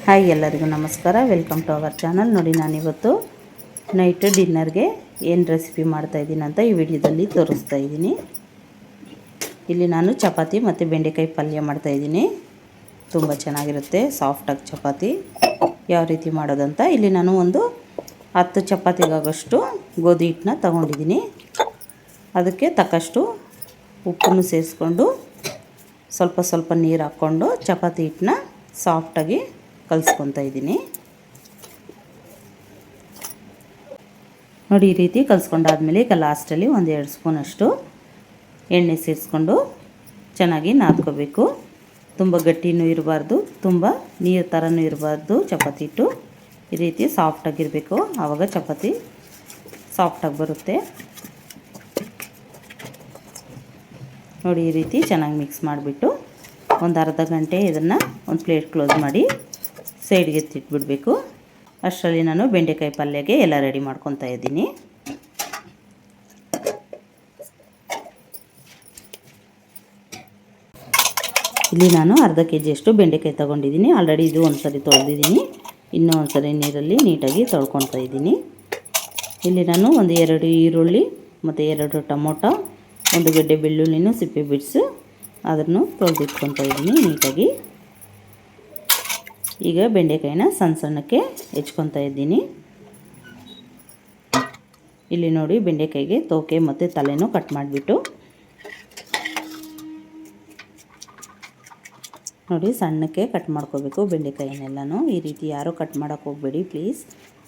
Hi ಎಲ್ಲರಿಗೂ ನಮಸ್ಕಾರ. Welcome to our channel. ನೋಡಿ, ನಾನಿವತ್ತು ನೈಟ್ ಡಿನ್ನರ್ಗೆ ಏನು ರೆಸಿಪಿ ಮಾಡ್ತಾಯಿದ್ದೀನಿ ಅಂತ ಈ ವಿಡಿಯೋದಲ್ಲಿ ತೋರಿಸ್ತಾ ಇದ್ದೀನಿ. ಇಲ್ಲಿ ನಾನು ಚಪಾತಿ ಮತ್ತು ಬೆಂಡೆಕಾಯಿ ಪಲ್ಯ ಮಾಡ್ತಾಯಿದ್ದೀನಿ. ತುಂಬ ಚೆನ್ನಾಗಿರುತ್ತೆ, ಸಾಫ್ಟಾಗಿ ಚಪಾತಿ. ಯಾವ ರೀತಿ ಮಾಡೋದಂತ ಇಲ್ಲಿ ನಾನು ಒಂದು 10 ಚಪಾತಿಗಾಗಷ್ಟು ಗೋಧಿ ಹಿಟ್ಟನ್ನ ತಗೊಂಡಿದ್ದೀನಿ. ಅದಕ್ಕೆ ತಕ್ಕಷ್ಟು ಉಪ್ಪನ್ನು ಸೇರಿಸ್ಕೊಂಡು ಸ್ವಲ್ಪ ನೀರು ಹಾಕ್ಕೊಂಡು ಚಪಾತಿ ಹಿಟ್ಟನ್ನ ಸಾಫ್ಟಾಗಿ ಕಲಿಸ್ಕೊತಾ ಇದ್ದೀನಿ. ನೋಡಿ, ಈ ರೀತಿ ಕಲಿಸ್ಕೊಂಡಾದ್ಮೇಲೆ ಈಗ ಲಾಸ್ಟಲ್ಲಿ 1-2 ಸ್ಪೂನಷ್ಟು ಎಣ್ಣೆ ಸೇರಿಸ್ಕೊಂಡು ಚೆನ್ನಾಗಿ ನಾದ್ಕೋಬೇಕು. ತುಂಬ ಗಟ್ಟಿನೂ ಇರಬಾರ್ದು, ತುಂಬ ನೀರು ಥರನೂ ಇರಬಾರ್ದು. ಚಪಾತಿ ಹಿಟ್ಟು ಈ ರೀತಿ ಸಾಫ್ಟಾಗಿರಬೇಕು, ಆವಾಗ ಚಪಾತಿ ಸಾಫ್ಟಾಗಿ ಬರುತ್ತೆ. ನೋಡಿ, ಈ ರೀತಿ ಚೆನ್ನಾಗಿ ಮಿಕ್ಸ್ ಮಾಡಿಬಿಟ್ಟು ಒಂದು ಅರ್ಧ ಗಂಟೆ ಇದನ್ನು ಒಂದು ಪ್ಲೇಟ್ ಕ್ಲೋಸ್ ಮಾಡಿ ಸೈಡ್ಗೆ ಎತ್ತಿಟ್ಬಿಡಬೇಕು. ಅಷ್ಟರಲ್ಲಿ ನಾನು ಬೆಂಡೆಕಾಯಿ ಪಲ್ಯಗೆ ಎಲ್ಲ ರೆಡಿ ಮಾಡ್ಕೊತಾ ಇದ್ದೀನಿ. ಇಲ್ಲಿ ನಾನು ಅರ್ಧ ಕೆಜಿಯಷ್ಟು ಬೆಂಡೆಕಾಯಿ ತೊಗೊಂಡಿದ್ದೀನಿ. ಆಲ್ರೆಡಿ ಇದು ಒಂದು ಸರಿ ತೊಳೆದಿದ್ದೀನಿ, ಇನ್ನೂ ಒಂದು ಸರಿ ನೀರಲ್ಲಿ ನೀಟಾಗಿ ತೊಳ್ಕೊತಾ ಇದ್ದೀನಿ. ಇಲ್ಲಿ ನಾನು 1-2 ಈರುಳ್ಳಿ ಮತ್ತು 2 ಟೊಮೊಟೊ, 1 ಗಡ್ಡೆ ಬೆಳ್ಳುಳ್ಳಿನೂ ಸಿಪ್ಪೆ ಬಿಡಿಸಿ ಅದನ್ನು ತೊಳೆದಿಟ್ಕೊತಾ ಇದ್ದೀನಿ ನೀಟಾಗಿ. ಈಗ ಬೆಂಡೆಕಾಯಿನ ಸಣ್ಣಕ್ಕೆ ಹೆಚ್ಕೊತಾ ಇದ್ದೀನಿ. ಇಲ್ಲಿ ನೋಡಿ, ಬೆಂಡೆಕಾಯಿಗೆ ತೋಕೆ ಮತ್ತು ತಲೆನೂ ಕಟ್ ಮಾಡಿಬಿಟ್ಟು ನೋಡಿ ಸಣ್ಣಕ್ಕೆ ಕಟ್ ಮಾಡ್ಕೋಬೇಕು ಬೆಂಡೆಕಾಯಿನೆಲ್ಲನೂ. ಈ ರೀತಿ ಯಾರೂ ಕಟ್ ಮಾಡೋಕ್ಕೆ ಹೋಗಬೇಡಿ ಪ್ಲೀಸ್,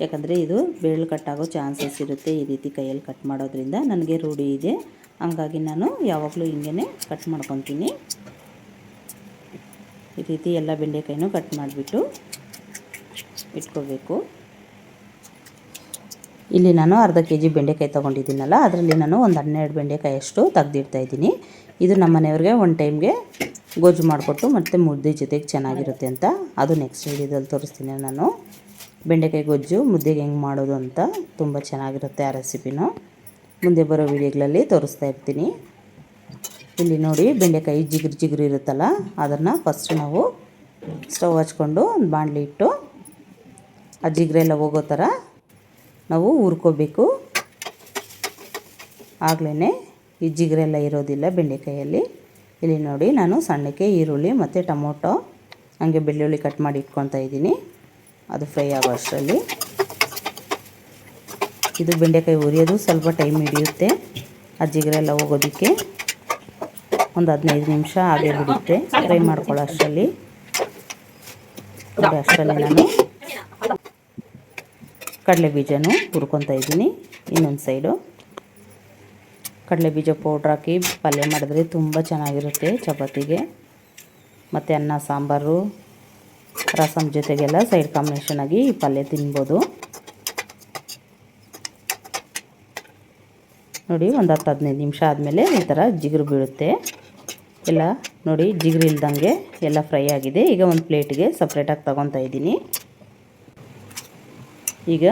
ಯಾಕಂದರೆ ಇದು ಬೆರಳು ಕಟ್ಟಾಗೋ ಚಾನ್ಸಸ್ ಇರುತ್ತೆ. ಈ ರೀತಿ ಕೈಯಲ್ಲಿ ಕಟ್ ಮಾಡೋದ್ರಿಂದ ನನಗೆ ರೂಢಿ ಇದೆ, ಹಂಗಾಗಿ ನಾನು ಯಾವಾಗಲೂ ಹಿಂಗೇ ಕಟ್ ಮಾಡ್ಕೊತೀನಿ. ಈ ರೀತಿ ಎಲ್ಲ ಬೆಂಡೆಕಾಯಿನೂ ಕಟ್ ಮಾಡಿಬಿಟ್ಟು ಇಟ್ಕೋಬೇಕು. ಇಲ್ಲಿ ನಾನು ಅರ್ಧ ಕೆಜಿ ಬೆಂಡೆಕಾಯಿ ತೊಗೊಂಡಿದ್ದೀನಲ್ಲ, ಅದರಲ್ಲಿ ನಾನು ಒಂದು 12 ಬೆಂಡೆಕಾಯಿಯಷ್ಟು ತೆಗೆದಿಡ್ತಾಯಿದ್ದೀನಿ. ಇದು ನಮ್ಮ ಮನೆಯವ್ರಿಗೆ ಒಂದು ಟೈಮ್ಗೆ ಗೊಜ್ಜು ಮಾಡಿಕೊಟ್ಟು ಮತ್ತು ಮುದ್ದೆ ಜೊತೆಗೆ ಚೆನ್ನಾಗಿರುತ್ತೆ ಅಂತ, ಅದು ನೆಕ್ಸ್ಟ್ ವಿಡಿಯೋದಲ್ಲಿ ತೋರಿಸ್ತೀನಿ ನಾನು. ಬೆಂಡೆಕಾಯಿ ಗೊಜ್ಜು ಮುದ್ದೆಗೆ ಹೆಂಗೆ ಮಾಡೋದು ಅಂತ ತುಂಬ ಚೆನ್ನಾಗಿರುತ್ತೆ. ಆ ರೆಸಿಪಿನೂ ಮುಂದೆ ಬರೋ ವಿಡಿಯೋಗಳಲ್ಲಿ ತೋರಿಸ್ತಾ ಇರ್ತೀನಿ. ಇಲ್ಲಿ ನೋಡಿ, ಬೆಂಡೆಕಾಯಿ ಜಿಗುರು ಇರುತ್ತಲ್ಲ, ಅದನ್ನು ಫಸ್ಟ್ ನಾವು ಸ್ಟವ್ ಹಚ್ಕೊಂಡು ಒಂದು ಬಾಣಲಿ ಇಟ್ಟು ಆ ಜಿಗುರೆಲ್ಲ ಹೋಗೋ ಥರ ನಾವು ಹುರ್ಕೋಬೇಕು. ಆಗಲೇ ಈ ಜಿಗುರೆಲ್ಲ ಇರೋದಿಲ್ಲ ಬೆಂಡೆಕಾಯಲ್ಲಿ. ಇಲ್ಲಿ ನೋಡಿ, ನಾನು ಸಣ್ಣಕ್ಕೆ ಈರುಳ್ಳಿ ಮತ್ತು ಟೊಮೊಟೊ ಹಾಗೆ ಬೆಳ್ಳುಳ್ಳಿ ಕಟ್ ಮಾಡಿ ಇಟ್ಕೊತಾ ಇದ್ದೀನಿ. ಅದು ಫ್ರೈ ಆಗೋ ಅಷ್ಟರಲ್ಲಿ ಇದು ಬೆಂಡೆಕಾಯಿ ಹುರಿಯೋದು ಸ್ವಲ್ಪ ಟೈಮ್ ಹಿಡಿಯುತ್ತೆ. ಆ ಜಿಗುರೆಲ್ಲ ಹೋಗೋದಕ್ಕೆ ಒಂದು 15 ನಿಮಿಷ ಆಗೇ ಬಿಡುತ್ತೆ ಫ್ರೈ ಮಾಡ್ಕೊಳ್ಳೋ ಅಷ್ಟರಲ್ಲಿ. ನಾನು ಕಡಲೆ ಬೀಜನೂ ಹುರ್ಕೊತಾ ಇದ್ದೀನಿ. ಇನ್ನೊಂದು ಸೈಡು ಕಡಲೆ ಬೀಜ ಪೌಡ್ರ್ ಹಾಕಿ ಪಲ್ಯ ಮಾಡಿದ್ರೆ ತುಂಬ ಚೆನ್ನಾಗಿರುತ್ತೆ ಚಪಾತಿಗೆ ಮತ್ತು ಅನ್ನ ಸಾಂಬಾರು ರಸಮ್ ಜೊತೆಗೆಲ್ಲ ಸೈಡ್ ಕಾಂಬಿನೇಷನ್ ಆಗಿ ಈ ಪಲ್ಯ ತಿನ್ಬೋದು. ನೋಡಿ, ಒಂದು 10-15 ನಿಮಿಷ ಆದಮೇಲೆ ಈ ಥರ ಜಿಗುರು ಬೀಳುತ್ತೆ ಎಲ್ಲ. ನೋಡಿ, ಜಿಗುರು ಇಲ್ದಂಗೆ ಎಲ್ಲ ಫ್ರೈ ಆಗಿದೆ. ಈಗ ಒಂದು ಪ್ಲೇಟಿಗೆ ಸಪ್ರೇಟಾಗಿ ತೊಗೊತಾ ಇದ್ದೀನಿ. ಈಗ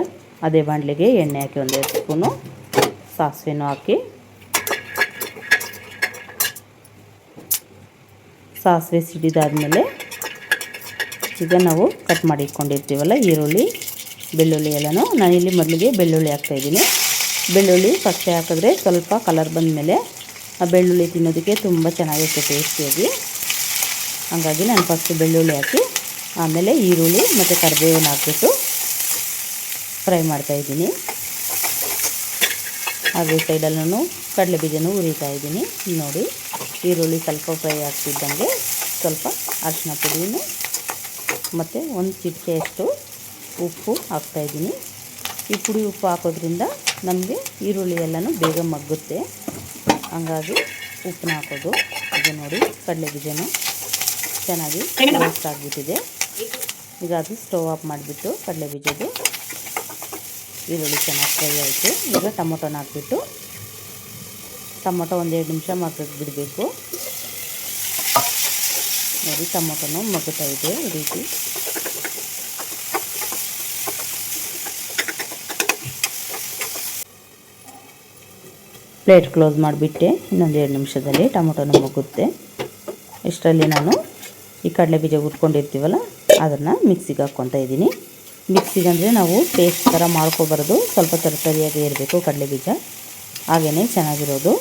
ಅದೇ ಬಾಣಲೆಗೆ ಎಣ್ಣೆ ಹಾಕಿ 1-2 ಸ್ಪೂನು ಸಾಸಿವೆನೂ ಹಾಕಿ, ಸಾಸಿವೆ ಸಿಡಿದಾದ್ಮೇಲೆ ಈಗ ನಾವು ಕಟ್ ಮಾಡಿ ಇಟ್ಕೊಂಡಿರ್ತೀವಲ್ಲ ಈರುಳ್ಳಿ ಬೆಳ್ಳುಳ್ಳಿ ಎಲ್ಲನೂ, ನಾನಿಲ್ಲಿ ಮೊದಲಿಗೆ ಬೆಳ್ಳುಳ್ಳಿ ಹಾಕ್ತಾಯಿದ್ದೀನಿ. ಬೆಳ್ಳುಳ್ಳಿ ಫಸ್ಟೇ ಹಾಕಿದ್ರೆ ಸ್ವಲ್ಪ ಕಲರ್ ಬಂದಮೇಲೆ ಆ ಬೆಳ್ಳುಳ್ಳಿ ತಿನ್ನೋದಕ್ಕೆ ತುಂಬ ಚೆನ್ನಾಗಿರುತ್ತೆ ಟೇಸ್ಟಿಯಾಗಿ. ಹಾಗಾಗಿ ನಾನು ಫಸ್ಟ್ ಬೆಳ್ಳುಳ್ಳಿ ಹಾಕಿ ಆಮೇಲೆ ಈರುಳ್ಳಿ ಮತ್ತು ಕರಿಬೇವನ್ನ ಹಾಕ್ಬಿಟ್ಟು ಫ್ರೈ ಮಾಡ್ತಾಯಿದ್ದೀನಿ. ಅದೇ ಸೈಡಲ್ಲೂ ಕಡಲೆ ಬೀಜನೂ ಹುರಿತಾ ಇದ್ದೀನಿ. ನೋಡಿ, ಈರುಳ್ಳಿ ಸ್ವಲ್ಪ ಫ್ರೈ ಆಗ್ತಿದ್ದಂಗೆ ಸ್ವಲ್ಪ ಅರಿಶಿನ ಪುಡಿನೂ ಮತ್ತು ಒಂದು ಚಿಟಿಕೆಯಷ್ಟು ಉಪ್ಪು ಹಾಕ್ತಾಯಿದ್ದೀನಿ. ಈ ಪುಡಿ ಉಪ್ಪು ಹಾಕೋದ್ರಿಂದ ನಮಗೆ ಈರುಳ್ಳಿ ಎಲ್ಲನೂ ಬೇಗ ಮಗ್ಗುತ್ತೆ, ಹಂಗಾಗಿ ಉಪ್ಪನ್ನ ಹಾಕೋದು. ಇದು ನೋಡಿ, ಕಡಲೆ ಬೀಜನೂ ಚೆನ್ನಾಗಿ ರೋಸ್ಟ್ ಆಗಿಬಿಟ್ಟಿದೆ. ಈಗ ಅದು ಸ್ಟವ್ ಆಫ್ ಮಾಡಿಬಿಟ್ಟು ಕಡಲೆ ಬೀಜದ್ದು ಈರುಳ್ಳಿ ಚೆನ್ನಾಗಿ ಫ್ರೈ ಆಯಿತು. ಈಗ ಟೊಮೊಟೊನ ಹಾಕ್ಬಿಟ್ಟು ಟೊಮೊಟೊ 1-2 ನಿಮಿಷ ಮಗ್ಗಕ್ಕೆ ಬಿಡಬೇಕು. ನೋಡಿ, ಟೊಮೊಟೊನೂ ಮಗ್ಗುತ್ತಾ ಇದೆ ಈ ರೀತಿ. ಪ್ಲೇಟ್ ಕ್ಲೋಸ್ ಮಾಡಿಬಿಟ್ಟೆ. ಇನ್ನೊಂದು 2 ನಿಮಿಷದಲ್ಲಿ ಟೊಮೊಟೊನೂ ಮಗ್ಗುತ್ತೆ. ಇಷ್ಟರಲ್ಲಿ ನಾನು ಈ ಕಡಲೆ ಬೀಜ ಹುರ್ಕೊಂಡಿರ್ತೀವಲ್ಲ ಅದನ್ನು ಮಿಕ್ಸಿಗೆ ಹಾಕ್ಕೊತಾ ಇದ್ದೀನಿ. ಮಿಕ್ಸಿಗೆ ಅಂದರೆ ನಾವು ಪೇಸ್ಟ್ ಥರ ಮಾಡ್ಕೊಬಾರ್ದು, ಸ್ವಲ್ಪ ತರಿಯಾಗಿ ಇರಬೇಕು ಕಡಲೆ ಬೀಜ, ಹಾಗೇ ಚೆನ್ನಾಗಿರೋದು.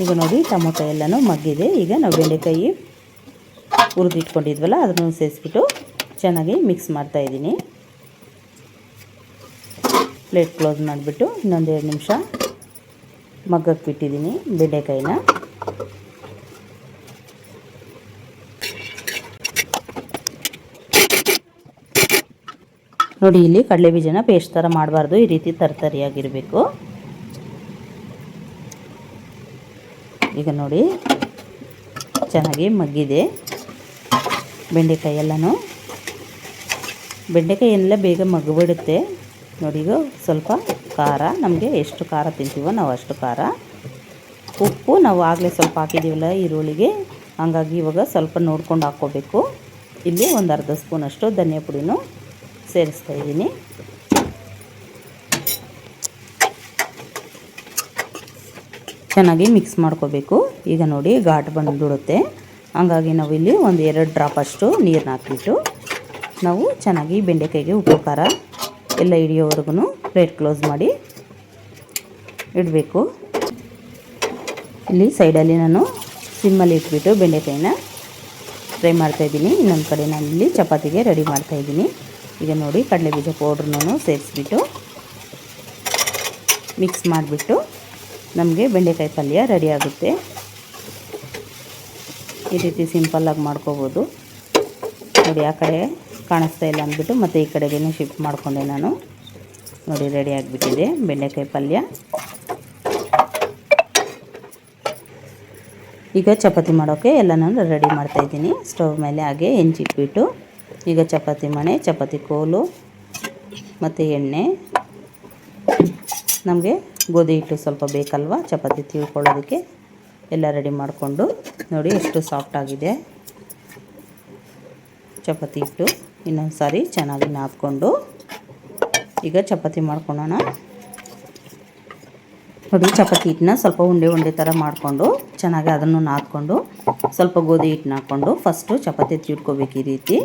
ಈಗ ನೋಡಿ ಟೊಮೊಟೊ ಎಲ್ಲನೂ ಮಗ್ಗಿದೆ. ಈಗ ನಾವು ಬೆಂಡೆಕಾಯಿ ಹುರಿದಿಟ್ಕೊಂಡಿದ್ವಲ್ಲ ಅದನ್ನು ಸೇರಿಸ್ಬಿಟ್ಟು ಚೆನ್ನಾಗಿ ಮಿಕ್ಸ್ ಮಾಡ್ತಾಯಿದ್ದೀನಿ. ಪ್ಲೇಟ್ ಕ್ಲೋಸ್ ಮಾಡಿಬಿಟ್ಟು ಇನ್ನೊಂದು 2 ನಿಮಿಷ ಮಗ್ಗಕ್ಕೆ ಬಿಟ್ಟಿದ್ದೀನಿ ಬೆಂಡೆಕಾಯಿನ. ನೋಡಿ ಇಲ್ಲಿ ಕಡಲೆ ಬೀಜನ ಪೇಸ್ಟ್ ಥರ ಮಾಡಬಾರ್ದು, ಈ ರೀತಿ ತರಿಯಾಗಿರಬೇಕು. ಈಗ ನೋಡಿ ಚೆನ್ನಾಗಿ ಮಗ್ಗಿದೆ ಬೆಂಡೆಕಾಯಿ ಎಲ್ಲನೂ. ಬೆಂಡೆಕಾಯಿ ಎಲ್ಲ ಬೇಗ ಮಗ್ಗಿಬಿಡುತ್ತೆ. ನೋಡಿ ಈಗ ಸ್ವಲ್ಪ ಖಾರ, ನಮಗೆ ಎಷ್ಟು ಖಾರ ತಿಂತೀವೋ ನಾವು ಅಷ್ಟು ಖಾರ. ಉಪ್ಪು ನಾವು ಆಗಲೇ ಸ್ವಲ್ಪ ಹಾಕಿದ್ದೀವಲ್ಲ ಈರುಳ್ಳಿಗೆ, ಹಾಗಾಗಿ ಇವಾಗ ಸ್ವಲ್ಪ ನೋಡ್ಕೊಂಡು ಹಾಕ್ಕೋಬೇಕು. ಇಲ್ಲಿ ಒಂದು ಅರ್ಧ ಸ್ಪೂನಷ್ಟು ಧನಿಯಾ ಪುಡಿನೂ ಸೇರಿಸ್ತಾ ಇದ್ದೀನಿ. ಚೆನ್ನಾಗಿ ಮಿಕ್ಸ್ ಮಾಡ್ಕೋಬೇಕು. ಈಗ ನೋಡಿ ಘಾಟ್ ಬಂದುಬಿಡುತ್ತೆ, ಹಾಗಾಗಿ ನಾವು ಇಲ್ಲಿ ಒಂದು 2 ಡ್ರಾಪ್ ಅಷ್ಟು ನೀರನ್ನ ಹಾಕಿಬಿಟ್ಟು ನಾವು ಚೆನ್ನಾಗಿ ಬೆಂಡೆಕಾಯಿಗೆ ಉಪ್ಪು ಖಾರ ಎಲ್ಲ ಹಿಡಿಯೋವರೆಗೂ ಪ್ಲೇಟ್ ಕ್ಲೋಸ್ ಮಾಡಿ ಇಡಬೇಕು. ಇಲ್ಲಿ ಸೈಡಲ್ಲಿ ನಾನು ಸಿಮ್ಮಲ್ಲಿ ಇಟ್ಬಿಟ್ಟು ಬೆಂಡೆಕಾಯಿನ ಫ್ರೈ ಮಾಡ್ತಾಯಿದ್ದೀನಿ. ಇನ್ನೊಂದು ಕಡೆ ನಾನು ಇಲ್ಲಿ ಚಪಾತಿಗೆ ರೆಡಿ ಮಾಡ್ತಾಯಿದ್ದೀನಿ. ಈಗ ನೋಡಿ ಕಡಲೆ ಬೀಜ ಪೌಡ್ರನ್ನೂ ಸೇರಿಸ್ಬಿಟ್ಟು ಮಿಕ್ಸ್ ಮಾಡಿಬಿಟ್ಟು ನಮಗೆ ಬೆಂಡೆಕಾಯಿ ಪಲ್ಯ ರೆಡಿ ಆಗುತ್ತೆ. ಈ ರೀತಿ ಸಿಂಪಲ್ಲಾಗಿ ಮಾಡ್ಕೋಬೋದು. ನೋಡಿ ಆ ಕಡೆ ಕಾಣಿಸ್ತಾ ಇಲ್ಲ ಅಂದ್ಬಿಟ್ಟು ಮತ್ತು ಈ ಕಡೆಗೇ ಶಿಫ್ಟ್ ಮಾಡಿಕೊಂಡೆ ನಾನು. ನೋಡಿ ರೆಡಿ ಆಗಿಬಿಟ್ಟಿದೆ ಬೆಂಡೆಕಾಯಿ ಪಲ್ಯ. ಈಗ ಚಪಾತಿ ಮಾಡೋಕ್ಕೆ ಎಲ್ಲ ನಾನು ರೆಡಿ ಮಾಡ್ತಾಯಿದ್ದೀನಿ. ಸ್ಟವ್ ಮೇಲೆ ಹಾಗೆ ಹೆಂಚಿಟ್ಬಿಟ್ಟು ಈಗ ಚಪಾತಿ ಮಣೆ, ಚಪಾತಿ ಕೋಲು ಮತ್ತು ಎಣ್ಣೆ, ನಮಗೆ ಗೋಧಿ ಹಿಟ್ಟು ಸ್ವಲ್ಪ ಬೇಕಲ್ವ ಚಪಾತಿ ತಿಳ್ಕೊಳ್ಳೋದಕ್ಕೆ, ಎಲ್ಲ ರೆಡಿ ಮಾಡಿಕೊಂಡು ನೋಡಿ ಎಷ್ಟು ಸಾಫ್ಟ್ ಆಗಿದೆ ಚಪಾತಿ ಹಿಟ್ಟು. ಇನ್ನೊಂದು ಸಾರಿ ಚೆನ್ನಾಗಿ ನಾದ್ಕೊಂಡು ಈಗ ಚಪಾತಿ ಮಾಡ್ಕೊಳ್ಳೋಣ. ನೋಡಿ ಚಪಾತಿ ಹಿಟ್ಟನ್ನ ಸ್ವಲ್ಪ ಉಂಡೆ ಥರ ಮಾಡಿಕೊಂಡು ಚೆನ್ನಾಗಿ ಅದನ್ನು ನಾದ್ಕೊಂಡು ಸ್ವಲ್ಪ ಗೋಧಿ ಹಿಟ್ಟನ್ನ ಹಾಕ್ಕೊಂಡು ಫಸ್ಟು ಚಪಾತಿ ತಿಳ್ಕೊಬೇಕು. ಈ ರೀತಿ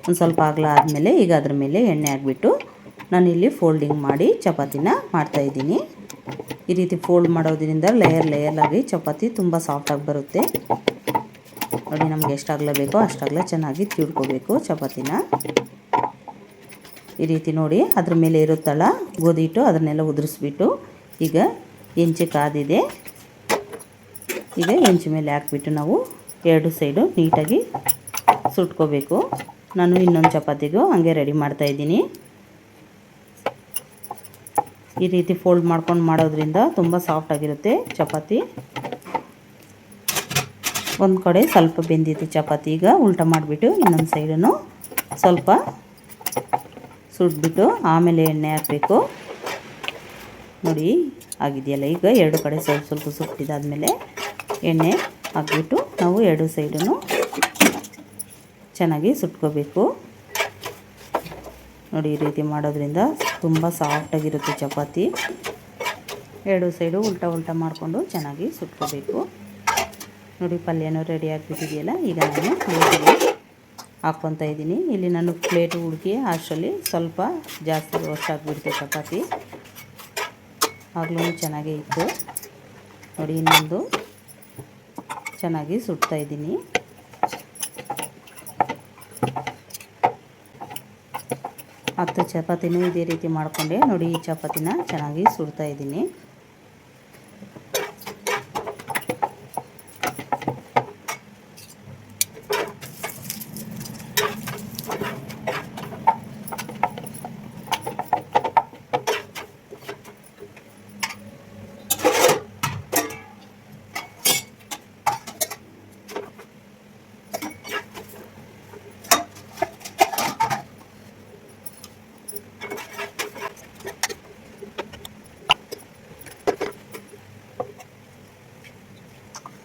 ಒಂದು ಸ್ವಲ್ಪ ಅಗಲ ಆದಮೇಲೆ ಈಗ ಅದ್ರ ಮೇಲೆ ಎಣ್ಣೆ ಹಾಕ್ಬಿಟ್ಟು ನಾನಿಲ್ಲಿ ಫೋಲ್ಡಿಂಗ್ ಮಾಡಿ ಚಪಾತಿನ ಮಾಡ್ತಾಯಿದ್ದೀನಿ. ಈ ರೀತಿ ಫೋಲ್ಡ್ ಮಾಡೋದ್ರಿಂದ ಲೇಯರ್ ಆಗಿ ಚಪಾತಿ ತುಂಬ ಸಾಫ್ಟಾಗಿ ಬರುತ್ತೆ. ನೋಡಿ ನಮ್ಗೆ ಎಷ್ಟಾಗಲ ಬೇಕೋ ಅಷ್ಟಾಗಲ ಚೆನ್ನಾಗಿ ತಿಳ್ಕೊಬೇಕು ಚಪಾತಿನ. ಈ ರೀತಿ ನೋಡಿ ಅದ್ರ ಮೇಲೆ ಇರುತ್ತಲ್ಲ ಗೋಧಿ ಹಿಟ್ಟು, ಅದನ್ನೆಲ್ಲ ಉದುರಿಸ್ಬಿಟ್ಟು ಈಗ ಹೆಂಚು ಕಾದಿದೆ. ಈಗ ಹೆಂಚು ಮೇಲೆ ಹಾಕ್ಬಿಟ್ಟು ನಾವು 2 ಸೈಡು ನೀಟಾಗಿ ಸುಟ್ಕೋಬೇಕು. ನಾನು ಇನ್ನೊಂದು ಚಪಾತಿಗೂ ಹಾಗೆ ರೆಡಿ ಮಾಡ್ತಾಯಿದ್ದೀನಿ. ಈ ರೀತಿ ಫೋಲ್ಡ್ ಮಾಡ್ಕೊಂಡು ಮಾಡೋದ್ರಿಂದ ತುಂಬ ಸಾಫ್ಟಾಗಿರುತ್ತೆ ಚಪಾತಿ. ಒಂದು ಕಡೆ ಸ್ವಲ್ಪ ಬೆಂದಿತ್ತು ಚಪಾತಿ, ಈಗ ಉಲ್ಟಾ ಮಾಡಿಬಿಟ್ಟು ಇನ್ನೊಂದು ಸೈಡನ್ನು ಸ್ವಲ್ಪ ಸುಟ್ಬಿಟ್ಟು ಆಮೇಲೆ ಎಣ್ಣೆ ಹಾಕಬೇಕು. ನೋಡಿ ಆಗಿದೆಯಲ್ಲ. ಈಗ 2 ಕಡೆ ಸ್ವಲ್ಪ ಸುಟ್ಟಿದಾದಮೇಲೆ ಎಣ್ಣೆ ಹಾಕ್ಬಿಟ್ಟು ನಾವು 2 ಸೈಡನ್ನು ಚೆನ್ನಾಗಿ ಸುಟ್ಕೋಬೇಕು. ನೋಡಿ ಈ ರೀತಿ ಮಾಡೋದ್ರಿಂದ ತುಂಬ ಸಾಫ್ಟಾಗಿರುತ್ತೆ ಚಪಾತಿ. 2 ಸೈಡು ಉಲ್ಟಾ ಮಾಡಿಕೊಂಡು ಚೆನ್ನಾಗಿ ಸುಟ್ಕೋಬೇಕು. ನೋಡಿ ಪಲ್ಯನೂ ರೆಡಿ ಆಗಿಬಿಟ್ಟಿದೆಯಲ್ಲ. ಈಗ ನಾನು ಪ್ಲೇಟಿಗೆ ಹಾಕ್ಕೊತಾ ಇದ್ದೀನಿ. ಇಲ್ಲಿ ನಾನು ಪ್ಲೇಟು ಹುಡುಕಿ ಅಷ್ಟರಲ್ಲಿ ಸ್ವಲ್ಪ ಜಾಸ್ತಿ ರೋಸ್ಟ್ ಆಗಿಬಿಡ್ತು ಚಪಾತಿ, ಆಗಲೂ ಚೆನ್ನಾಗೇ ಇತ್ತು. ನೋಡಿ ಇನ್ನೊಂದು ಚೆನ್ನಾಗಿ ಸುಡ್ತಾಯಿದ್ದೀನಿ. ಹತ್ತು ಚಪಾತಿನೂ ಇದೇ ರೀತಿ ಮಾಡಿಕೊಂಡೆ. ನೋಡಿ ಈ ಚಪಾತಿನ ಚೆನ್ನಾಗಿ ಸುಡ್ತಾಯಿದ್ದೀನಿ.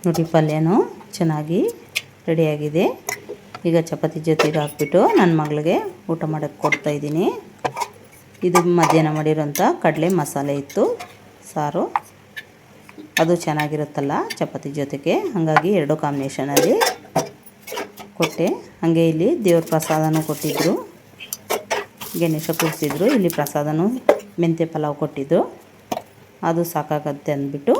ನೋಡಿ ಪಲ್ಯನೂ ಚೆನ್ನಾಗಿ ರೆಡಿಯಾಗಿದೆ. ಈಗ ಚಪಾತಿ ಜೊತೆಗೆ ಹಾಕ್ಬಿಟ್ಟು ನನ್ನ ಮಗಳಿಗೆ ಊಟ ಮಾಡೋಕ್ಕೆ ಕೊಡ್ತಾಯಿದ್ದೀನಿ. ಇದು ಮಧ್ಯಾಹ್ನ ಮಾಡಿರೋಂಥ ಕಡಲೆ ಮಸಾಲೆ ಇತ್ತು ಸಾರು, ಅದು ಚೆನ್ನಾಗಿರುತ್ತಲ್ಲ ಚಪಾತಿ ಜೊತೆಗೆ, ಹಾಗಾಗಿ 2 ಕಾಂಬಿನೇಷನಲ್ಲಿ ಕೊಟ್ಟೆ. ಹಾಗೆ ಇಲ್ಲಿ ದೇವ್ರ ಪ್ರಸಾದನೂ ಕೊಟ್ಟಿದ್ದರು, ಗಣೇಶ ಕೂರಿಸಿದ್ರು. ಇಲ್ಲಿ ಪ್ರಸಾದನೂ ಮೆಂತ್ಯ ಪಲಾವ್ ಕೊಟ್ಟಿದ್ದು, ಅದು ಸಾಕಾಗತ್ತೆ ಅಂದ್ಬಿಟ್ಟು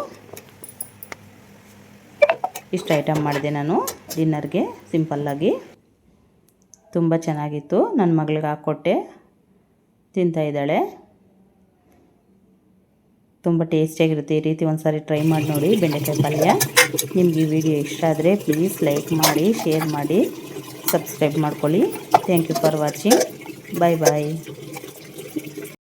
ಇಷ್ಟು ಐಟಮ್ ಮಾಡಿದೆ ನಾನು ಡಿನ್ನರ್ಗೆ ಸಿಂಪಲ್ಲಾಗಿ. ತುಂಬ ಚೆನ್ನಾಗಿತ್ತು. ನನ್ನ ಮಗಳಿಗೆ ಹಾಕ್ಕೊಟ್ಟೆ, ತಿಂತಾಯಿದ್ದಾಳೆ. ತುಂಬ ಟೇಸ್ಟಿಯಾಗಿರುತ್ತೆ. ಈ ರೀತಿ ಒಂದು ಸಾರಿ ಟ್ರೈ ಮಾಡಿ ನೋಡಿ ಬೆಂಡೆಕಾಯಿ ಪಲ್ಯ. ನಿಮಗೆ ಈ ವಿಡಿಯೋ ಇಷ್ಟ ಆದರೆ ಪ್ಲೀಸ್ ಲೈಕ್ ಮಾಡಿ, ಶೇರ್ ಮಾಡಿ, ಸಬ್ಸ್ಕ್ರೈಬ್ ಮಾಡ್ಕೊಳ್ಳಿ. Thank you for watching. Bye bye.